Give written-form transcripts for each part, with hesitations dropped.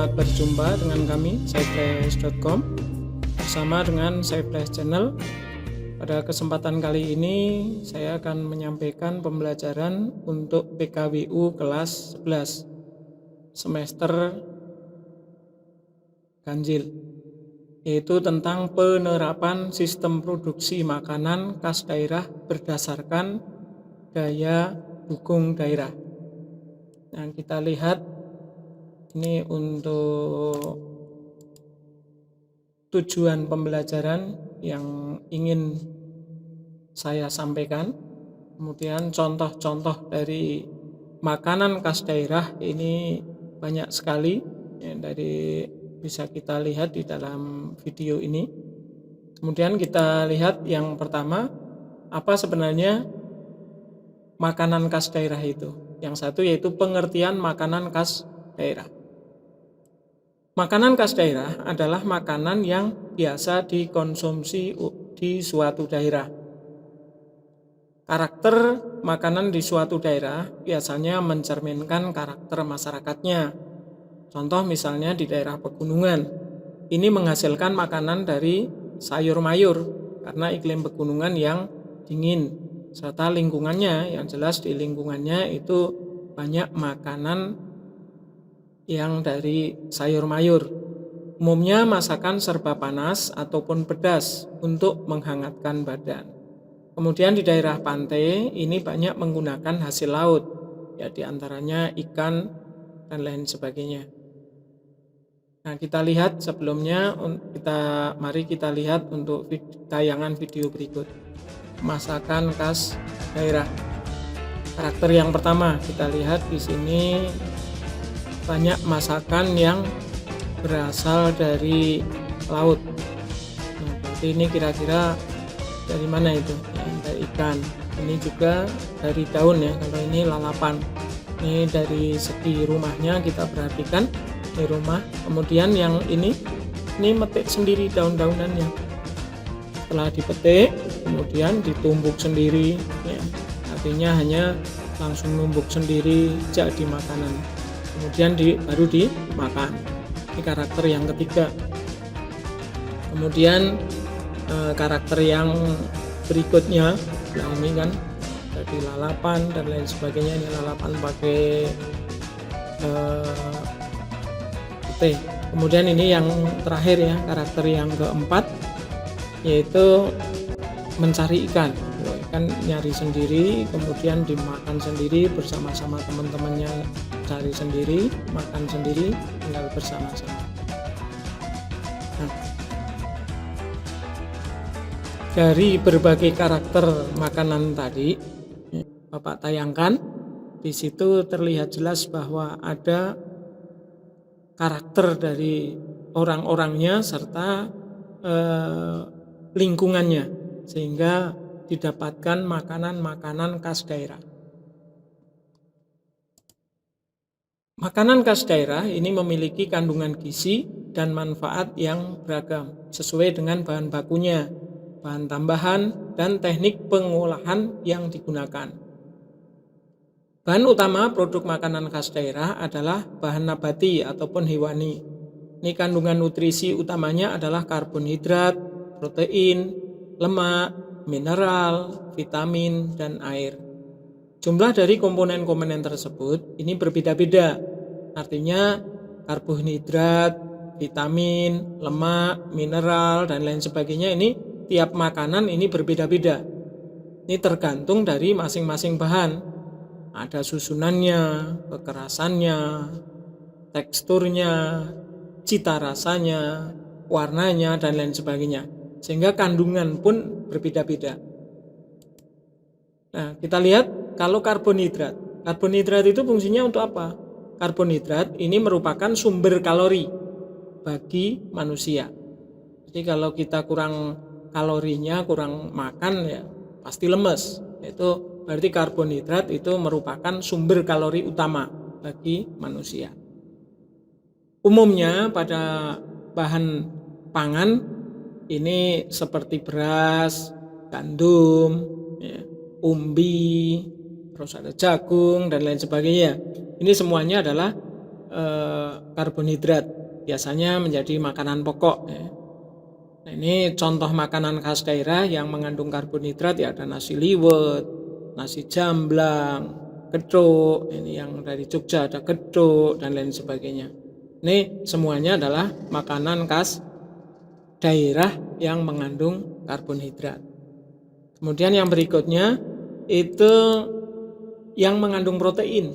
Selamat berjumpa dengan kami saiflash.com bersama dengan Saiflash Channel. Pada kesempatan kali ini saya akan menyampaikan pembelajaran untuk PKWU kelas 11 semester ganjil, yaitu tentang penerapan sistem produksi makanan khas daerah berdasarkan daya dukung daerah. Nah, kita lihat ini untuk tujuan pembelajaran yang ingin saya sampaikan. Kemudian contoh-contoh dari makanan khas daerah ini banyak sekali ya, bisa kita lihat di dalam video ini. Kemudian kita lihat yang pertama, apa sebenarnya makanan khas daerah itu. Yang satu yaitu pengertian makanan khas daerah. Makanan khas daerah adalah makanan yang biasa dikonsumsi di suatu daerah. Karakter makanan di suatu daerah biasanya mencerminkan karakter masyarakatnya. Contoh misalnya di daerah pegunungan, ini menghasilkan makanan dari sayur mayur karena iklim pegunungan yang dingin, serta lingkungannya yang jelas di lingkungannya itu banyak makanan yang dari sayur mayur. Umumnya masakan serba panas ataupun pedas untuk menghangatkan badan. Kemudian di daerah pantai ini banyak menggunakan hasil laut, ya diantaranya ikan dan lain sebagainya. Nah, kita lihat sebelumnya, mari kita lihat untuk tayangan video berikut. Masakan khas daerah. Karakter yang pertama kita lihat di sini banyak masakan yang berasal dari laut. Nah, berarti ini kira-kira dari mana itu? Ya, dari ikan. Ini juga dari daun ya. Kalau ini lalapan. Ini dari segi rumahnya kita perhatikan di rumah. Kemudian yang ini metik sendiri daun-daunannya. Setelah dipetik, kemudian ditumbuk sendiri. Ya. Artinya hanya langsung numbuk sendiri jadi makanan. Kemudian baru dimakan. Ini karakter yang ketiga. Kemudian karakter yang berikutnya, nah ini kan jadi lalapan dan lain sebagainya. Ini lalapan pakai putih. Kemudian ini yang terakhir ya, karakter yang keempat, yaitu mencari ikan. Ikan nyari sendiri, kemudian dimakan sendiri bersama-sama teman-temannya, cari sendiri, makan sendiri, tinggal bersama-sama. Nah, dari berbagai karakter makanan tadi, Bapak tayangkan, di situ terlihat jelas bahwa ada karakter dari orang-orangnya serta lingkungannya, sehingga didapatkan makanan-makanan khas daerah. Makanan khas daerah ini memiliki kandungan gizi dan manfaat yang beragam sesuai dengan bahan bakunya, bahan tambahan, dan teknik pengolahan yang digunakan. Bahan utama produk makanan khas daerah adalah bahan nabati ataupun hewani. Ini kandungan nutrisi utamanya adalah karbohidrat, protein, lemak, mineral, vitamin, dan air. Jumlah dari komponen-komponen tersebut ini berbeda-beda. Artinya karbohidrat, vitamin, lemak, mineral, dan lain sebagainya ini tiap makanan ini berbeda-beda. Ini tergantung dari masing-masing bahan. Ada susunannya, kekerasannya, teksturnya, cita rasanya, warnanya, dan lain sebagainya. Sehingga kandungan pun berbeda-beda. Nah, kita lihat kalau karbonhidrat. Karbonhidrat itu fungsinya untuk apa? Karbonhidrat ini merupakan sumber kalori bagi manusia. Jadi kalau kita kurang kalorinya, kurang makan ya pasti lemes. Itu berarti karbonhidrat itu merupakan sumber kalori utama bagi manusia. Umumnya pada bahan pangan ini seperti beras, gandum, ya, umbi, terus ada jagung dan lain sebagainya. Ini semuanya adalah karbohidrat, biasanya menjadi makanan pokok ya. Nah, ini contoh makanan khas daerah yang mengandung karbohidrat ya, ada nasi liwet, nasi jamblang, gedhog, ini yang dari Jogja ada gedhog dan lain sebagainya. Ini semuanya adalah makanan khas daerah yang mengandung karbohidrat. Kemudian yang berikutnya itu yang mengandung protein.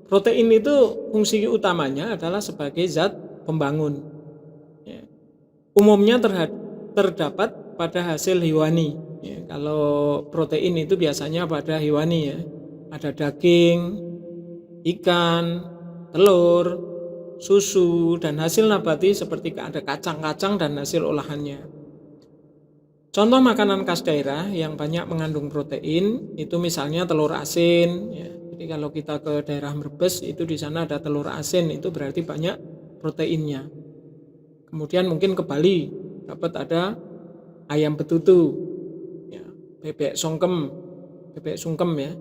Protein itu fungsi utamanya adalah sebagai zat pembangun. Ya. Umumnya terdapat pada hasil hewani. Ya, kalau protein itu biasanya pada hewani ya. Ada daging, ikan, telur, susu, dan hasil nabati seperti ada kacang-kacang dan hasil olahannya. Contoh makanan khas daerah yang banyak mengandung protein itu misalnya telur asin. Ya. Jadi kalau kita ke daerah Brebes itu di sana ada telur asin, itu berarti banyak proteinnya. Kemudian mungkin ke Bali dapat ada ayam betutu, ya, bebek sungkem ya.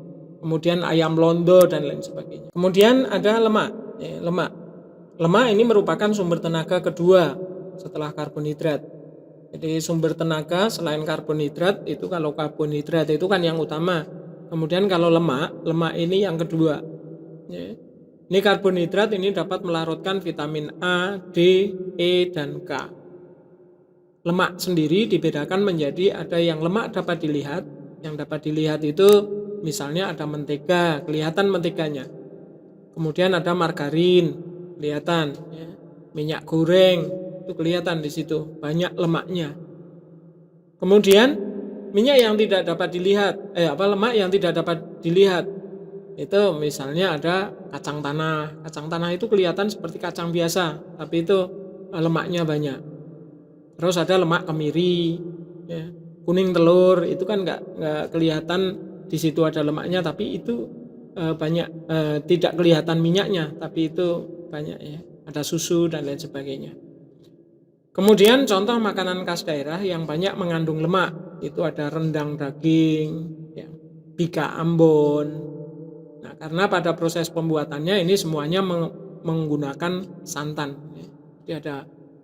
Kemudian ayam londo dan lain sebagainya. Kemudian ada lemak. Ya, lemak ini merupakan sumber tenaga kedua setelah karbohidrat. Jadi sumber tenaga selain karbohidrat itu, kalau karbohidrat itu kan yang utama. Kemudian kalau lemak ini yang kedua. Ya. Ini karbohidrat ini dapat melarutkan vitamin A, D, E, dan K. Lemak sendiri dibedakan menjadi ada yang lemak dapat dilihat. Yang dapat dilihat itu misalnya ada mentega, kelihatan menteganya. Kemudian ada margarin, kelihatan. Ya. Minyak goreng, itu kelihatan di situ, banyak lemaknya. Kemudian minyak yang tidak dapat dilihat, lemak yang tidak dapat dilihat, itu misalnya ada kacang tanah. Kacang tanah itu kelihatan seperti kacang biasa, tapi itu lemaknya banyak. Terus ada lemak kemiri, ya. Kuning telur itu kan nggak kelihatan di situ ada lemaknya, tapi itu banyak, tidak kelihatan minyaknya, tapi itu banyak ya. Ada susu dan lain sebagainya. Kemudian contoh makanan khas daerah yang banyak mengandung lemak itu ada rendang daging, ya, bika Ambon. Nah, karena pada proses pembuatannya ini semuanya menggunakan santan. Ya. Jadi ada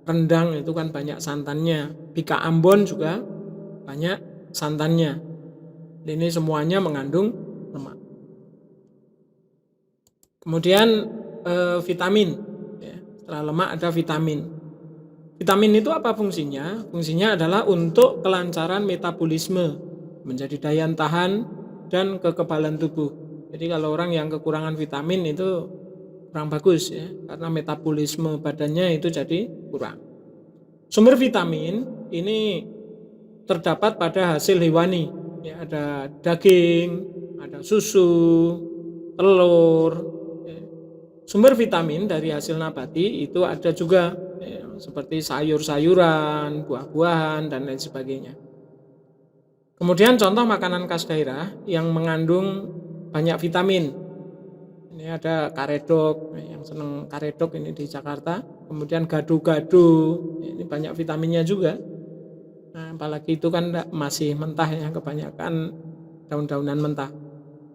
rendang itu kan banyak santannya, bika Ambon juga banyak santannya. Ini semuanya mengandung lemak. Kemudian vitamin. Ya, setelah lemak ada vitamin. Vitamin itu apa fungsinya? Fungsinya adalah untuk kelancaran metabolisme, menjadi daya tahan dan kekebalan tubuh. Jadi kalau orang yang kekurangan vitamin itu kurang bagus ya, karena metabolisme badannya itu jadi kurang. Sumber vitamin ini terdapat pada hasil hewani, ya, ada daging, ada susu, telur. Ya. Sumber vitamin dari hasil nabati itu ada juga, ya, seperti sayur-sayuran, buah-buahan, dan lain sebagainya. Kemudian contoh makanan khas daerah yang mengandung banyak vitamin. Ini ada karedok, yang senang karedok ini di Jakarta. Kemudian gado-gado, ini banyak vitaminnya juga. Nah, apalagi itu kan masih mentah ya, kebanyakan daun-daunan mentah.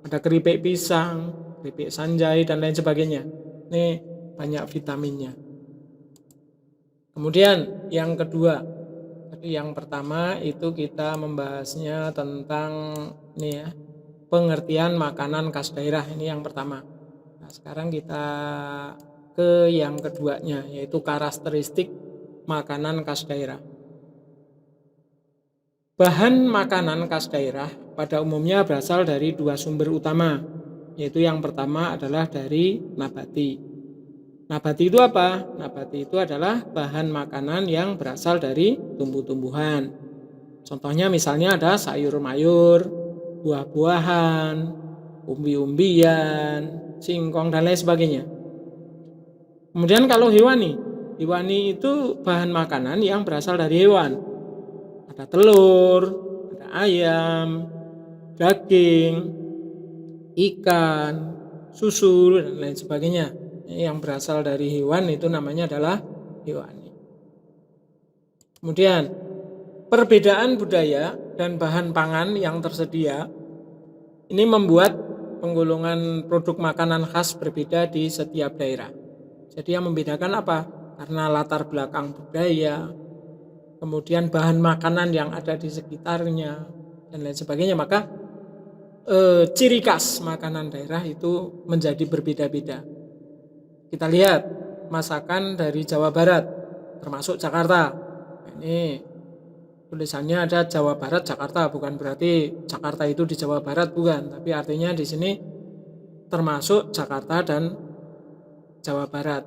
Ada keripik pisang, keripik sanjai, dan lain sebagainya. Ini banyak vitaminnya. Kemudian yang kedua, tadi yang pertama itu kita membahasnya tentang ini ya, pengertian makanan khas daerah, ini yang pertama. Nah, sekarang kita ke yang keduanya, yaitu karakteristik makanan khas daerah. Bahan makanan khas daerah pada umumnya berasal dari dua sumber utama, yaitu yang pertama adalah dari nabati. Nabati itu apa? Nabati itu adalah bahan makanan yang berasal dari tumbuh-tumbuhan. Contohnya misalnya ada sayur-mayur, buah-buahan, umbi-umbian, singkong, dan lain sebagainya. Kemudian kalau hewani itu bahan makanan yang berasal dari hewan. Ada telur, ada ayam, daging, ikan, susu, dan lain sebagainya. Yang berasal dari hewan itu namanya adalah hewani. Kemudian perbedaan budaya dan bahan pangan yang tersedia ini membuat penggolongan produk makanan khas berbeda di setiap daerah. Jadi yang membedakan apa? Karena latar belakang budaya, kemudian bahan makanan yang ada di sekitarnya, dan lain sebagainya. Maka ciri khas makanan daerah itu menjadi berbeda-beda. Kita lihat masakan dari Jawa Barat, termasuk Jakarta. Ini tulisannya ada Jawa Barat Jakarta, bukan berarti Jakarta itu di Jawa Barat, bukan. Tapi artinya di sini termasuk Jakarta dan Jawa Barat.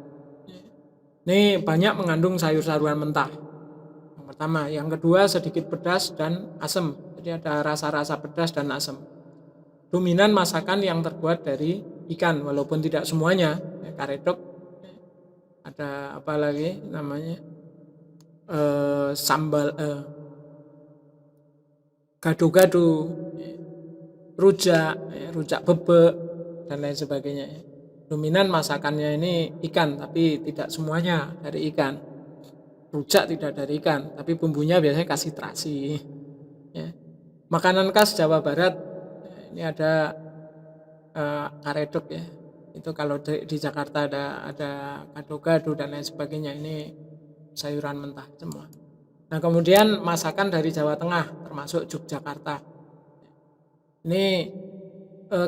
Ini banyak mengandung sayur-sayuran mentah. Yang pertama, yang kedua sedikit pedas dan asam. Jadi ada rasa-rasa pedas dan asam. Dominan masakan yang terbuat dari ikan, walaupun tidak semuanya. Karedok, ada apa lagi namanya, sambal, gado-gado, rujak bebek, dan lain sebagainya. Dominan masakannya ini ikan, tapi tidak semuanya dari ikan. Rujak tidak dari ikan, tapi bumbunya biasanya kasih terasi. Ya. Makanan khas Jawa Barat, ini ada karedok ya. Itu kalau di Jakarta ada gado-gado dan lain sebagainya. Ini sayuran mentah semua. Nah, kemudian masakan dari Jawa Tengah, termasuk Yogyakarta. Ini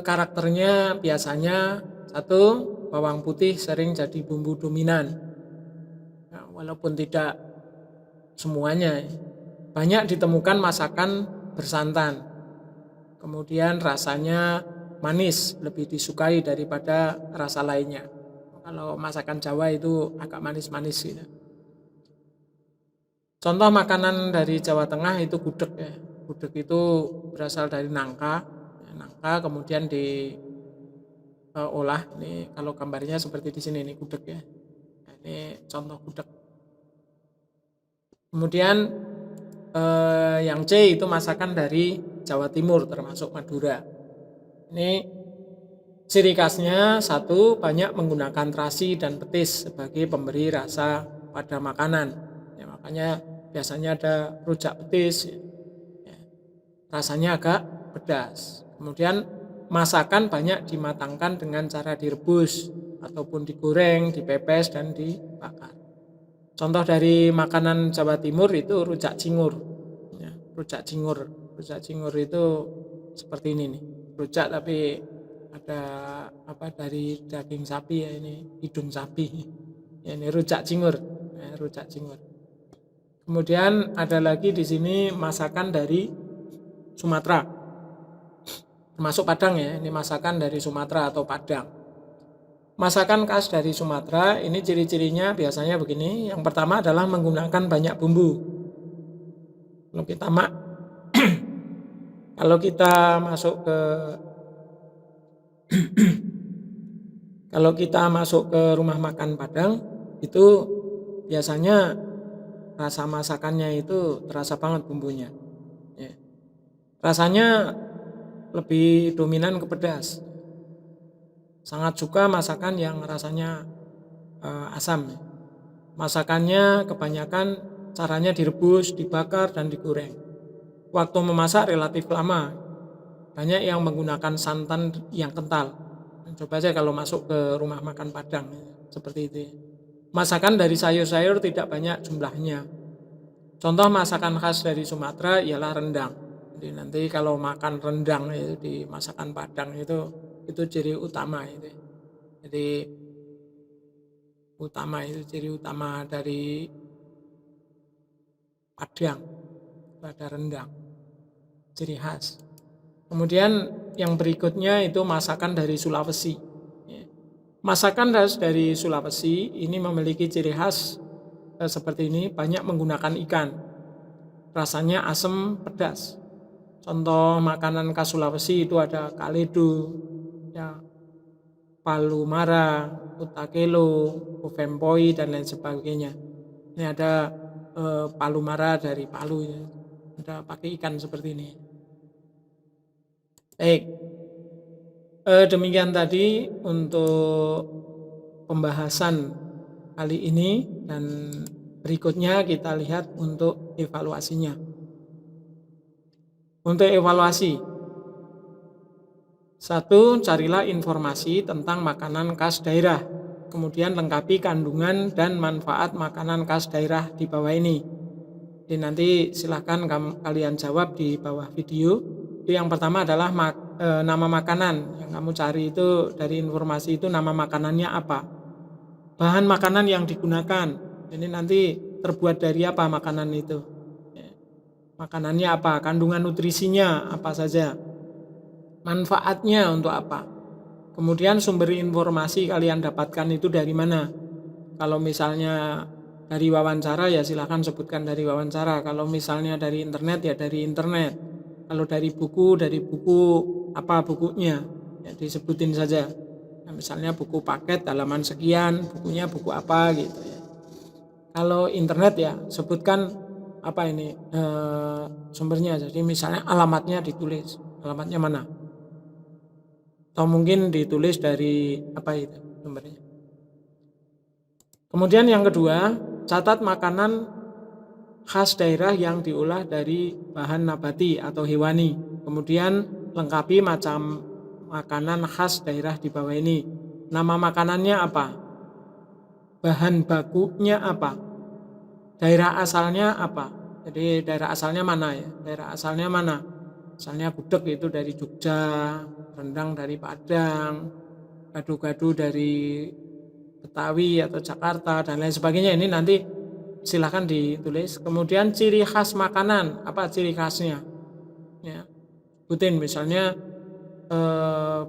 karakternya biasanya satu, bawang putih sering jadi bumbu dominan. Nah, walaupun tidak semuanya, banyak ditemukan masakan bersantan. Kemudian rasanya manis, lebih disukai daripada rasa lainnya. Kalau masakan Jawa itu agak manis-manis gitu. Contoh makanan dari Jawa Tengah itu gudeg ya. Gudeg itu berasal dari nangka. Nangka kemudian diolah. Ini kalau gambarnya seperti di sini, ini gudeg ya. Nah, ini contoh gudeg. Kemudian yang C itu masakan dari Jawa Timur termasuk Madura. Ini ciri khasnya satu, banyak menggunakan terasi dan petis sebagai pemberi rasa pada makanan. Ya, makanya biasanya ada rujak petis, ya, rasanya agak pedas. Kemudian masakan banyak dimatangkan dengan cara direbus ataupun digoreng, dipepes dan dibakar. Contoh dari makanan Jawa Timur itu rujak cingur. Ya, rujak cingur itu seperti ini nih. Rujak tapi ada apa dari daging sapi ya, ini hidung sapi. Ya, ini rujak cingur. Ya, rujak cingur. Kemudian ada lagi di sini masakan dari Sumatera. Termasuk Padang ya, ini masakan dari Sumatera atau Padang. Masakan khas dari Sumatera ini ciri-cirinya biasanya begini. Yang pertama adalah menggunakan banyak bumbu. Kalau kita masuk ke rumah makan Padang itu biasanya rasa masakannya itu terasa banget bumbunya. Ya. Rasanya lebih dominan ke pedas. Sangat suka masakan yang rasanya asam. Masakannya kebanyakan caranya direbus, dibakar, dan digoreng. Waktu memasak relatif lama. Banyak yang menggunakan santan yang kental. Coba aja kalau masuk ke rumah makan Padang seperti itu. Masakan dari sayur-sayur tidak banyak jumlahnya. Contoh masakan khas dari Sumatera ialah rendang. Jadi nanti kalau makan rendang itu di masakan Padang itu ciri utama itu. Jadi ciri utama dari Padang, ada rendang, ciri khas. Kemudian yang berikutnya itu masakan dari Sulawesi. Masakan khas dari Sulawesi ini memiliki ciri khas seperti ini, banyak menggunakan ikan. Rasanya asam pedas. Contoh makanan khas Sulawesi itu ada kaledo, ya, palu mara, utakelo, uvempoi dan lain sebagainya. Ini ada palu mara dari Palu ya. Ada pakai ikan seperti ini. Baik. Demikian tadi untuk pembahasan kali ini dan berikutnya kita lihat untuk evaluasinya. Untuk evaluasi, satu, carilah informasi tentang makanan khas daerah. Kemudian lengkapi kandungan dan manfaat makanan khas daerah di bawah ini. Jadi nanti silahkan kalian jawab di bawah video. Itu yang pertama adalah nama makanan yang kamu cari itu dari informasi itu nama makanannya apa. Bahan makanan yang digunakan. Ini nanti terbuat dari apa makanan itu. Makanannya apa, kandungan nutrisinya apa saja. Manfaatnya untuk apa. Kemudian sumber informasi kalian dapatkan itu dari mana? Kalau misalnya dari wawancara ya silahkan sebutkan dari wawancara. Kalau misalnya dari internet ya dari internet. Kalau dari buku apa bukunya? Ya disebutin saja. Nah, misalnya buku paket halaman sekian, bukunya buku apa gitu ya. Kalau internet ya sebutkan apa ini sumbernya. Jadi misalnya alamatnya ditulis, alamatnya mana? Atau mungkin ditulis dari apa itu sumbernya. Kemudian yang kedua, catat makanan khas daerah yang diolah dari bahan nabati atau hewani. Kemudian lengkapi macam makanan khas daerah di bawah ini. Nama makanannya apa? Bahan bakunya apa? Daerah asalnya apa? Jadi daerah asalnya mana ya? Daerah asalnya mana? Misalnya gudeg itu dari Jogja, rendang dari Padang, gado-gado dari Betawi atau Jakarta dan lain sebagainya. Ini nanti silahkan ditulis. Kemudian ciri khas makanan, apa ciri khasnya? Ya, sebutin misalnya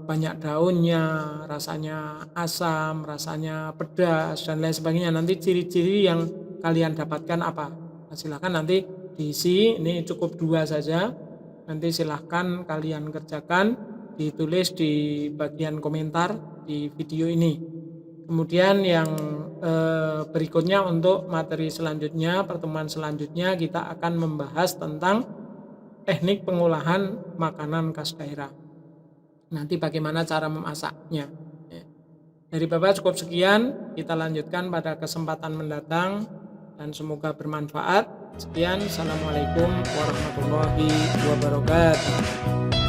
banyak daunnya, rasanya asam, rasanya pedas dan lain sebagainya. Nanti ciri-ciri yang kalian dapatkan apa? Nah, silahkan nanti diisi. Ini cukup 2 saja. Nanti silahkan kalian kerjakan, ditulis di bagian komentar di video ini. Kemudian yang berikutnya untuk materi selanjutnya, pertemuan selanjutnya kita akan membahas tentang teknik pengolahan makanan khas daerah. Nanti bagaimana cara memasaknya. Dari Bapak cukup sekian, kita lanjutkan pada kesempatan mendatang dan semoga bermanfaat. Sekian, Assalamualaikum warahmatullahi wabarakatuh.